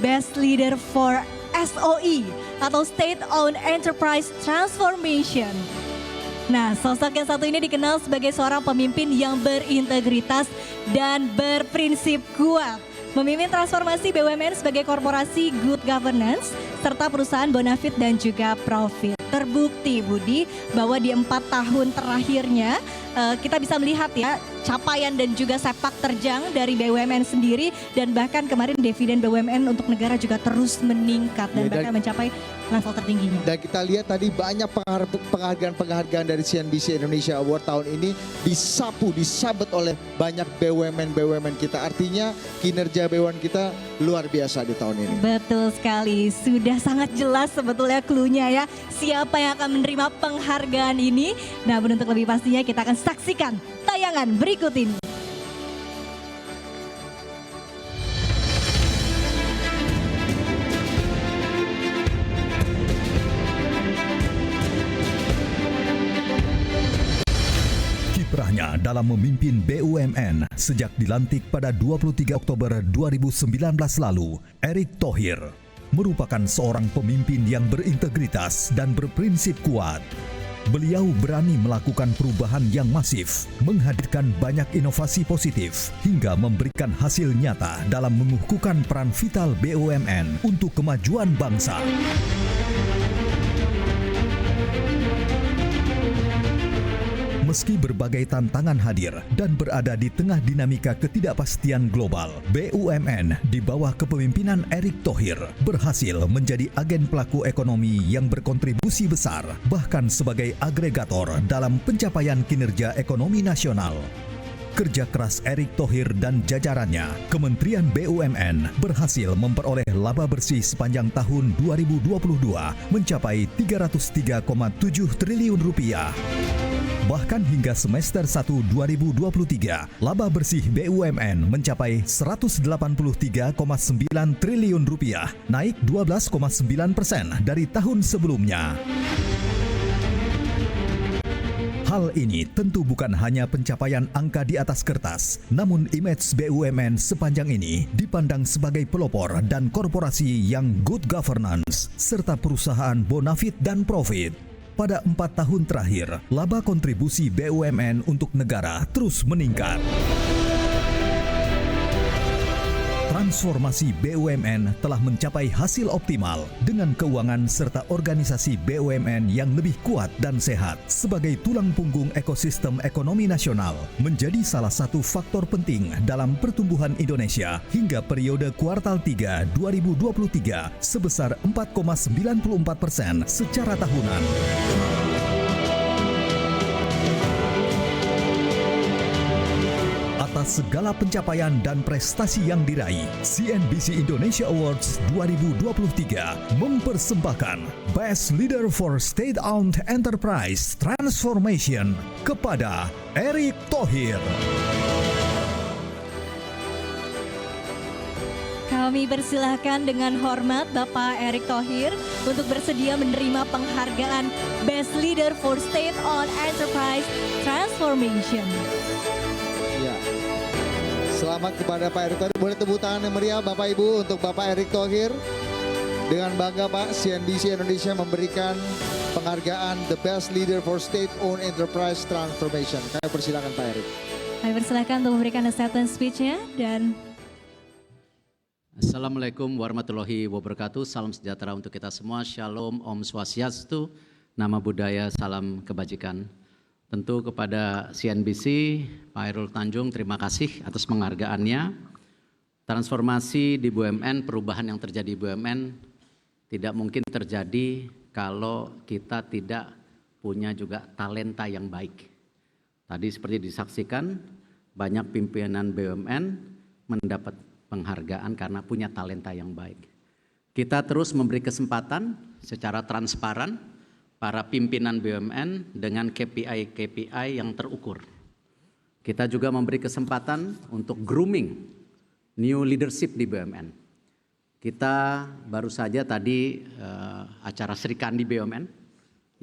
Best Leader for SOE atau State Owned Enterprise Transformation. Nah, sosok yang satu ini dikenal sebagai seorang pemimpin yang berintegritas dan berprinsip kuat. Memimpin transformasi BUMN sebagai korporasi good governance serta perusahaan bonafit dan juga profit. Terbukti Budi bahwa di 4 tahun terakhirnya kita bisa melihat ya capaian dan juga sepak terjang dari BUMN sendiri dan bahkan kemarin dividen BUMN untuk negara juga terus meningkat dan bahkan mencapai level tertingginya. Dan kita lihat tadi banyak penghargaan dari CNBC Indonesia Award tahun ini disabet oleh banyak BUMN kita. Artinya kinerja BUMN kita luar biasa di tahun ini. Betul sekali, sudah sangat jelas sebetulnya clue-nya ya siapa yang akan menerima penghargaan ini. Namun untuk lebih pastinya kita akan saksikan tayangan berikut ini. Kiprahnya dalam memimpin BUMN sejak dilantik pada 23 Oktober 2019 lalu, Erick Thohir merupakan seorang pemimpin yang berintegritas dan berprinsip kuat. Beliau berani melakukan perubahan yang masif, menghadirkan banyak inovasi positif, hingga memberikan hasil nyata dalam mengukuhkan peran vital BUMN untuk kemajuan bangsa. Meski berbagai tantangan hadir dan berada di tengah dinamika ketidakpastian global, BUMN di bawah kepemimpinan Erick Thohir berhasil menjadi agen pelaku ekonomi yang berkontribusi besar, bahkan sebagai agregator dalam pencapaian kinerja ekonomi nasional. Kerja keras Erick Thohir dan jajarannya, Kementerian BUMN berhasil memperoleh laba bersih sepanjang tahun 2022 mencapai 303,7 triliun rupiah. Bahkan hingga semester 1 2023, laba bersih BUMN mencapai 183,9 triliun rupiah, naik 12,9% dari tahun sebelumnya. Hal ini tentu bukan hanya pencapaian angka di atas kertas, namun image BUMN sepanjang ini dipandang sebagai pelopor dan korporasi yang good governance, serta perusahaan bonafit dan profit. Pada 4 tahun terakhir, laba kontribusi BUMN untuk negara terus meningkat. Transformasi BUMN telah mencapai hasil optimal dengan keuangan serta organisasi BUMN yang lebih kuat dan sehat sebagai tulang punggung ekosistem ekonomi nasional, menjadi salah satu faktor penting dalam pertumbuhan Indonesia hingga periode kuartal 3 2023 sebesar 4,94% secara tahunan. Atas segala pencapaian dan prestasi yang diraih, CNBC Indonesia Awards 2023 mempersembahkan Best Leader for State-Owned Enterprise Transformation kepada Erick Thohir. Kami persilahkan dengan hormat Bapak Erick Thohir untuk bersedia menerima penghargaan Best Leader for State-Owned Enterprise Transformation. Ya. Selamat kepada Pak Erick Thohir. Boleh tepuk tangan yang meriah Bapak Ibu untuk Bapak Erick Thohir. Dengan bangga Pak, CNBC Indonesia memberikan penghargaan The Best Leader for State-Owned Enterprise Transformation. Kami persilakan Pak Erick. Kami persilakan untuk memberikan acceptance speech-nya dan Assalamualaikum warahmatullahi wabarakatuh. Salam sejahtera untuk kita semua. Shalom, Om Swastiastu, Nama Budaya, salam kebajikan. Tentu kepada CNBC, Pak Hairul Tanjung, terima kasih atas penghargaannya. Transformasi di BUMN, perubahan yang terjadi di BUMN tidak mungkin terjadi kalau kita tidak punya juga talenta yang baik. Tadi seperti disaksikan, banyak pimpinan BUMN mendapat penghargaan karena punya talenta yang baik. Kita terus memberi kesempatan secara transparan para pimpinan BUMN dengan KPI yang terukur. Kita juga memberi kesempatan untuk grooming new leadership di BUMN. Kita baru saja tadi acara Sri Kandi BUMN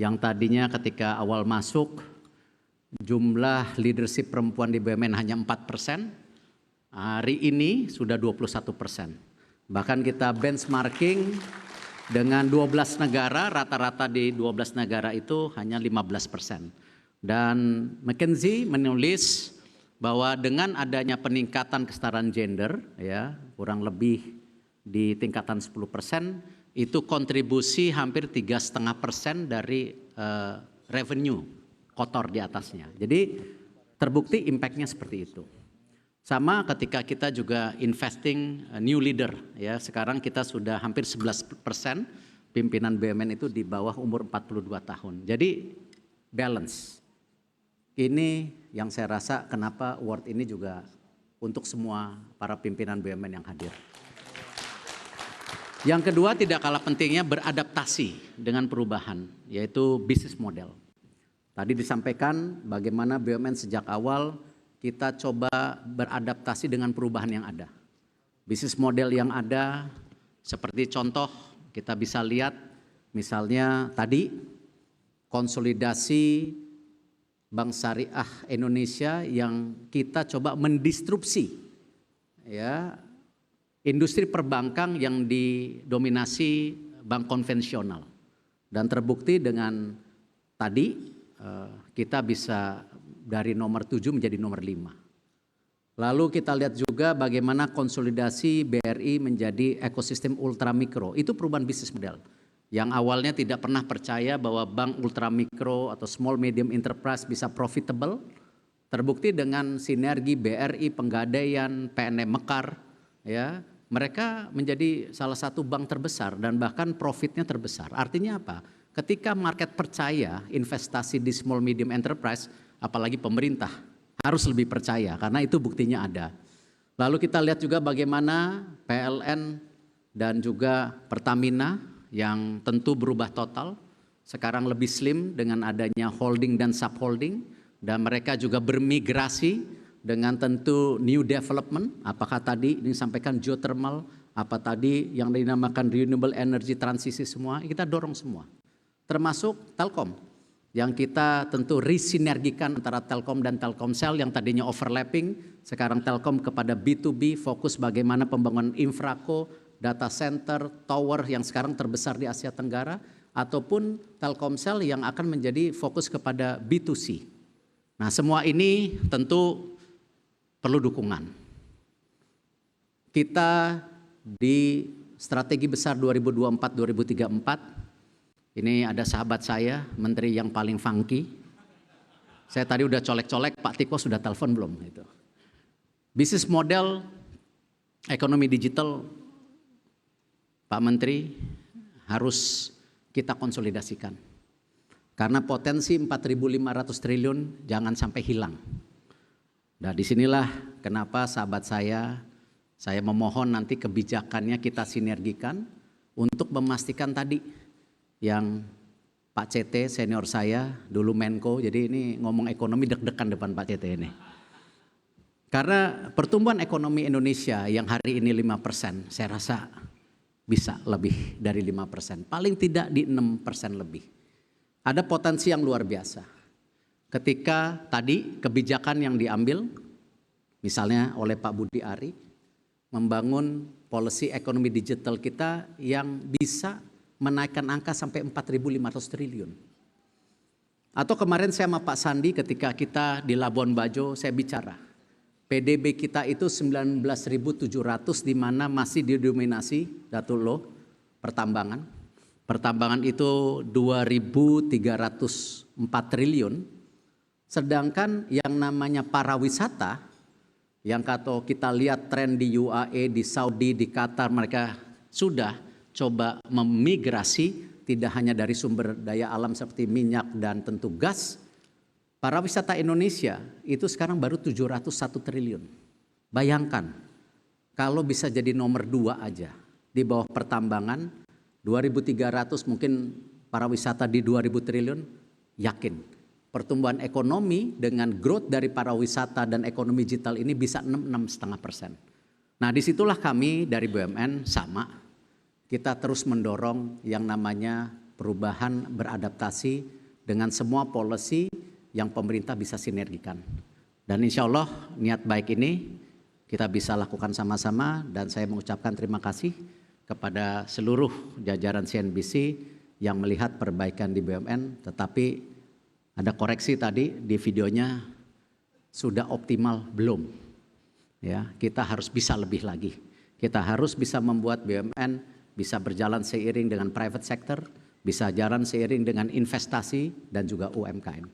yang tadinya ketika awal masuk jumlah leadership perempuan di BUMN hanya 4%, hari ini sudah 21%. Bahkan kita benchmarking dengan 12 negara, rata-rata di 12 negara itu hanya 15%. Dan McKinsey menulis bahwa dengan adanya peningkatan kesetaraan gender, ya kurang lebih di tingkatan 10%, itu kontribusi hampir 3,5% dari revenue kotor di atasnya. Jadi terbukti impact-nya seperti itu. Sama ketika kita juga investing new leader, ya sekarang kita sudah hampir 11% pimpinan BUMN itu di bawah umur 42 tahun. Jadi balance. Ini yang saya rasa kenapa award ini juga untuk semua para pimpinan BUMN yang hadir. Yang kedua tidak kalah pentingnya beradaptasi dengan perubahan, yaitu bisnis model. Tadi disampaikan bagaimana BUMN sejak awal kita coba beradaptasi dengan perubahan yang ada. Bisnis model yang ada seperti contoh kita bisa lihat misalnya tadi konsolidasi Bank Syariah Indonesia yang kita coba mendistrupsi ya industri perbankan yang didominasi bank konvensional. Dan terbukti dengan tadi kita bisa dari nomor 7 menjadi nomor 5. Lalu kita lihat juga bagaimana konsolidasi BRI menjadi ekosistem ultramikro. Itu perubahan bisnis model. Yang awalnya tidak pernah percaya bahwa bank ultramikro atau small medium enterprise bisa profitable. Terbukti dengan sinergi BRI, Penggadaian, PNM Mekar, ya, mereka menjadi salah satu bank terbesar dan bahkan profitnya terbesar. Artinya apa? Ketika market percaya investasi di small medium enterprise, apalagi pemerintah harus lebih percaya karena itu buktinya ada. Lalu kita lihat juga bagaimana PLN dan juga Pertamina yang tentu berubah total, sekarang lebih slim dengan adanya holding dan subholding, dan mereka juga bermigrasi dengan tentu new development, apakah tadi ini disampaikan geothermal, apa tadi yang dinamakan renewable energy transisi semua, kita dorong semua. Termasuk Telkom, yang kita tentu resinergikan antara Telkom dan Telkomsel yang tadinya overlapping, sekarang Telkom kepada B2B, fokus bagaimana pembangunan infraco, data center, tower yang sekarang terbesar di Asia Tenggara, ataupun Telkomsel yang akan menjadi fokus kepada B2C. Nah semua ini tentu perlu dukungan. Kita di strategi besar 2024-2034, ini ada sahabat saya, menteri yang paling funky. Saya tadi udah colek-colek, Pak Tiko sudah telepon belum? Itu. Bisnis model ekonomi digital, Pak Menteri, harus kita konsolidasikan. Karena potensi 4.500 triliun jangan sampai hilang. Nah disinilah kenapa sahabat saya memohon nanti kebijakannya kita sinergikan untuk memastikan tadi yang Pak CT senior saya dulu Menko, jadi ini ngomong ekonomi deg-degan depan Pak CT ini. Karena pertumbuhan ekonomi Indonesia yang hari ini 5%, saya rasa bisa lebih dari 5%, paling tidak di 6% lebih. Ada potensi yang luar biasa. Ketika tadi kebijakan yang diambil, misalnya oleh Pak Budi Ari, membangun policy ekonomi digital kita yang bisa menaikkan angka sampai 4.500 triliun. Atau kemarin saya sama Pak Sandi ketika kita di Labuan Bajo, saya bicara, PDB kita itu 19.700 di mana masih didominasi Datullo pertambangan. Pertambangan itu 2.304 triliun. Sedangkan yang namanya pariwisata, yang kalau kita lihat tren di UAE, di Saudi, di Qatar, mereka sudah coba memigrasi tidak hanya dari sumber daya alam seperti minyak dan tentu gas. Pariwisata Indonesia itu sekarang baru 701 triliun. Bayangkan kalau bisa jadi nomor 2 aja di bawah pertambangan 2.300 mungkin pariwisata di 2.000 triliun, yakin pertumbuhan ekonomi dengan growth dari pariwisata dan ekonomi digital ini bisa 6,5%. Nah disitulah kami dari BUMN sama, kita terus mendorong yang namanya perubahan beradaptasi dengan semua policy yang pemerintah bisa sinergikan. Dan insya Allah niat baik ini kita bisa lakukan sama-sama, dan saya mengucapkan terima kasih kepada seluruh jajaran CNBC yang melihat perbaikan di BUMN, tetapi ada koreksi tadi di videonya, sudah optimal belum? Ya, kita harus bisa lebih lagi. Kita harus bisa membuat BUMN bisa berjalan seiring dengan private sector, bisa jalan seiring dengan investasi dan juga UMKM.